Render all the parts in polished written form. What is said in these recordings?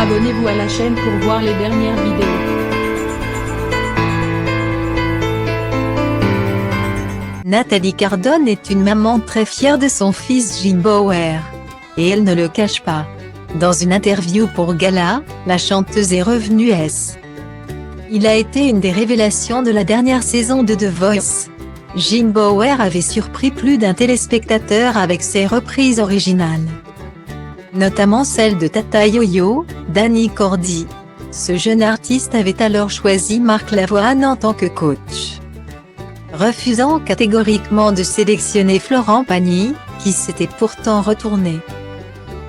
Abonnez-vous à la chaîne pour voir les dernières vidéos. Nathalie Cardone est une maman très fière de son fils Jim Bauer. Et elle ne le cache pas. Dans une interview pour Gala, la chanteuse est revenue s. Il a été une des révélations de la dernière saison de The Voice. Jim Bauer avait surpris plus d'un téléspectateur avec ses reprises originales. Notamment celle de Tata Yo-Yo, d'Annie Cordy. Ce jeune artiste avait alors choisi Marc Lavoine en tant que coach, refusant catégoriquement de sélectionner Florent Pagny, qui s'était pourtant retourné.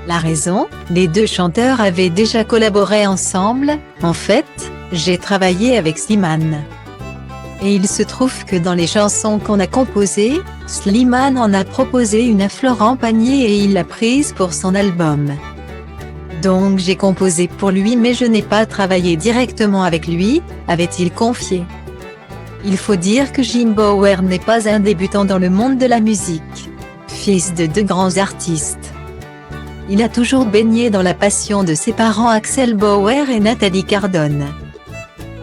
La raison, les deux chanteurs avaient déjà collaboré ensemble. En fait, j'ai travaillé avec Slimane. Et il se trouve que dans les chansons qu'on a composées, Slimane en a proposé une à Florent Pagny et il l'a prise pour son album. Donc j'ai composé pour lui mais je n'ai pas travaillé directement avec lui, avait-il confié. Il faut dire que Jim Bauer n'est pas un débutant dans le monde de la musique. Fils de deux grands artistes, il a toujours baigné dans la passion de ses parents Axel Bauer et Nathalie Cardone.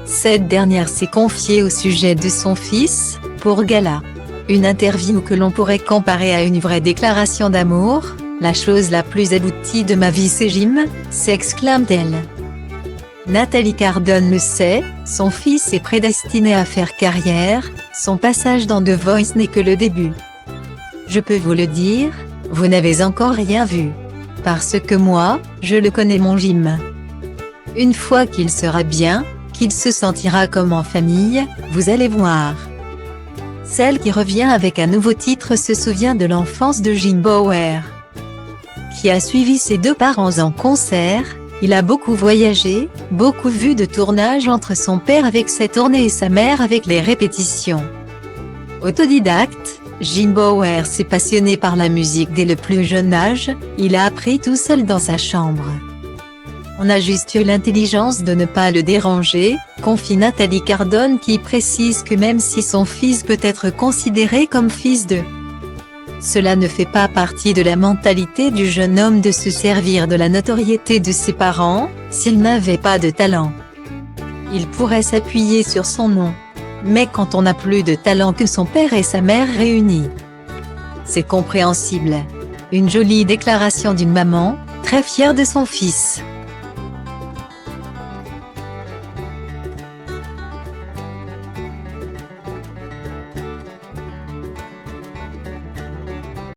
Cette dernière s'est confiée au sujet de son fils, pour Gala. Une interview que l'on pourrait comparer à une vraie déclaration d'amour. La chose la plus aboutie de ma vie c'est Jim, s'exclame-t-elle. Nathalie Cardone le sait, son fils est prédestiné à faire carrière, son passage dans The Voice n'est que le début. Je peux vous le dire, vous n'avez encore rien vu. Parce que moi, je le connais mon Jim. Une fois qu'il sera bien, qu'il se sentira comme en famille, vous allez voir. Celle qui revient avec un nouveau titre se souvient de l'enfance de Jim Bauer, qui a suivi ses deux parents en concert. Il a beaucoup voyagé, beaucoup vu de tournages entre son père avec ses tournées et sa mère avec les répétitions. Autodidacte, Jim Bauer s'est passionné par la musique dès le plus jeune âge, il a appris tout seul dans sa chambre. On a juste eu l'intelligence de ne pas le déranger, confie Nathalie Cardone qui précise que même si son fils peut être considéré comme fils de, cela ne fait pas partie de la mentalité du jeune homme de se servir de la notoriété de ses parents, s'il n'avait pas de talent. Il pourrait s'appuyer sur son nom. Mais quand on n'a plus de talent que son père et sa mère réunis, c'est compréhensible. Une jolie déclaration d'une maman, très fière de son fils.